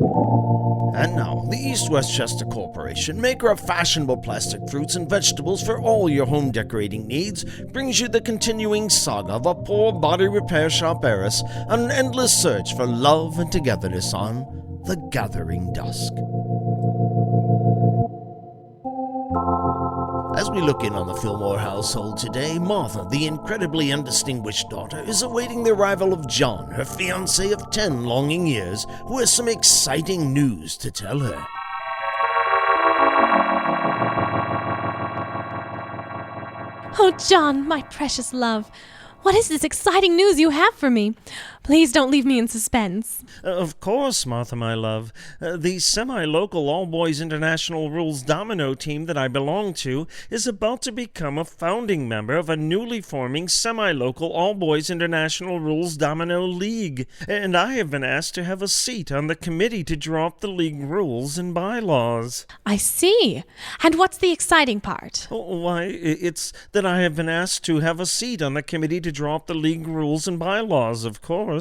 And now, the East Westchester Corporation, maker of fashionable plastic fruits and vegetables for all your home decorating needs, brings you the continuing saga of a poor body repair shop heiress on an endless search for love and togetherness on The Gathering Dusk. As we look in on the Fillmore household today, Martha, the incredibly undistinguished daughter, is awaiting the arrival of John, her fiancé of 10 longing years, who has some exciting news to tell her. Oh, John, my precious love, what is this exciting news you have for me? Please don't leave me in suspense. Of course, Martha, my love. The semi-local all-boys international rules domino team that I belong to is about to become a founding member of a newly forming semi-local all-boys international rules domino league, and I have been asked to have a seat on the committee to draw up the league rules and bylaws. I see. And what's the exciting part? Why, it's that I have been asked to have a seat on the committee to draw up the league rules and bylaws, of course.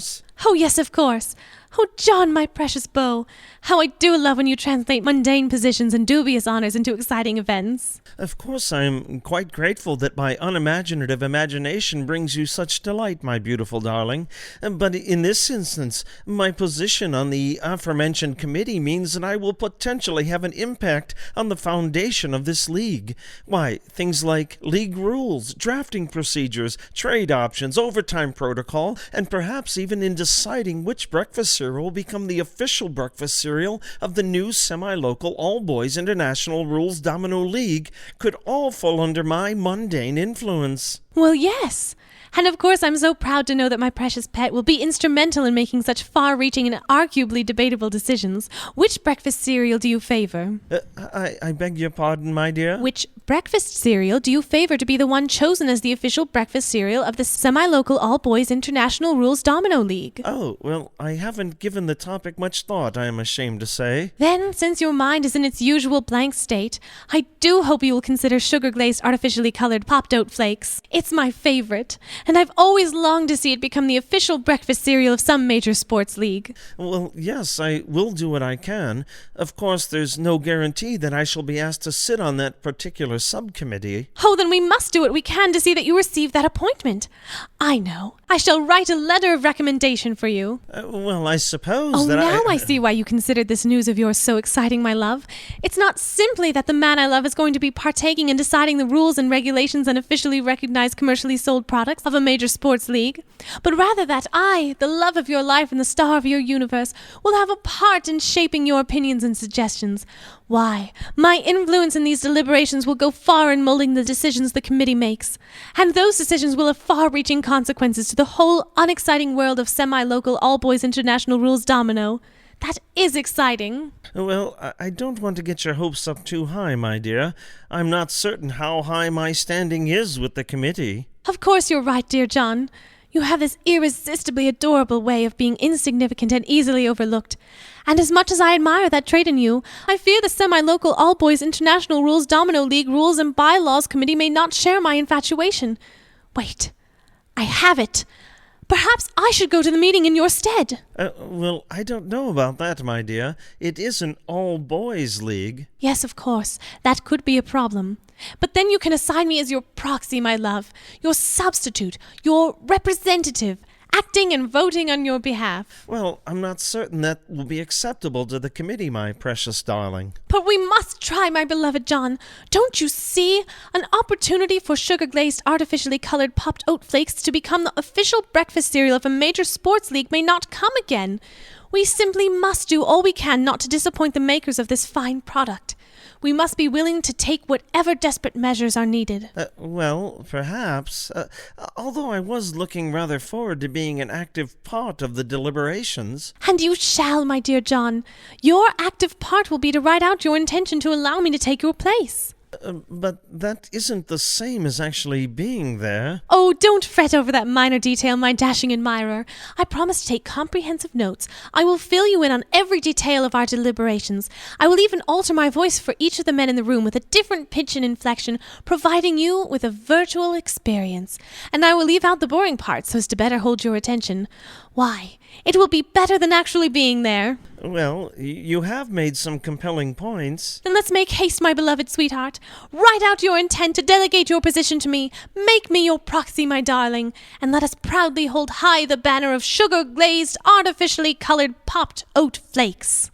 Oh, yes, of course. Oh, John, my precious beau, how I do love when you translate mundane positions and dubious honors into exciting events. Of course, I am quite grateful that my unimaginative imagination brings you such delight, my beautiful darling. But in this instance, my position on the aforementioned committee means that I will potentially have an impact on the foundation of this league. Why, things like league rules, drafting procedures, trade options, overtime protocol, and perhaps even in deciding which breakfast cereal will become the official breakfast cereal of the new semi-local all-boys international rules domino league could all fall under my mundane influence. Well, yes. And of course, I'm so proud to know that my precious pet will be instrumental in making such far-reaching and arguably debatable decisions. Which breakfast cereal do you favor? I beg your pardon, my dear? Which breakfast cereal do you favor to be the one chosen as the official breakfast cereal of the semi-local all-boys international rules domino league? Oh, well, I haven't given the topic much thought, I am ashamed to say. Then, since your mind is in its usual blank state, I do hope you will consider sugar-glazed artificially colored popped oat flakes. It's my favorite, and I've always longed to see it become the official breakfast cereal of some major sports league. Well, yes, I will do what I can. Of course, there's no guarantee that I shall be asked to sit on that particular subcommittee. Oh, then we must do what we can to see that you receive that appointment. I know. I shall write a letter of recommendation for you. Well, I suppose that now I see why you considered this news of yours so exciting, my love. It's not simply that the man I love is going to be partaking in deciding the rules and regulations and officially recognized commercially sold products of a major sports league, but rather that I, the love of your life and the star of your universe, will have a part in shaping your opinions and suggestions. Why, my influence in these deliberations will go far in molding the decisions the committee makes, and those decisions will have far-reaching consequences to the whole unexciting world of semi-local all-boys international rules domino. That is exciting. Well, I don't want to get your hopes up too high, my dear. I'm not certain how high my standing is with the committee. Of course you're right, dear John. You have this irresistibly adorable way of being insignificant and easily overlooked. And as much as I admire that trait in you, I fear the semi-local all-boys international rules domino league rules and bylaws committee may not share my infatuation. Wait, I have it. Perhaps I should go to the meeting in your stead. Well, I don't know about that, my dear. It is an all-boys league. Yes, of course. That could be a problem. But then you can assign me as your proxy, my love, your substitute, your representative, acting and voting on your behalf. Well, I'm not certain that will be acceptable to the committee, my precious darling. But we must try, my beloved John. Don't you see? An opportunity for sugar-glazed, artificially colored popped oat flakes to become the official breakfast cereal of a major sports league may not come again. We simply must do all we can not to disappoint the makers of this fine product. We must be willing to take whatever desperate measures are needed. Well, perhaps. Although I was looking rather forward to being an active part of the deliberations. And you shall, my dear John. Your active part will be to write out your intention to allow me to take your place. But that isn't the same as actually being there. Oh, don't fret over that minor detail, my dashing admirer. I promise to take comprehensive notes. I will fill you in on every detail of our deliberations. I will even alter my voice for each of the men in the room with a different pitch and inflection, providing you with a virtual experience. And I will leave out the boring parts so as to better hold your attention. Why, it will be better than actually being there. Well, you have made some compelling points. Then let's make haste, my beloved sweetheart. Write out your intent to delegate your position to me. Make me your proxy, my darling, and let us proudly hold high the banner of sugar-glazed, artificially colored popped oat flakes.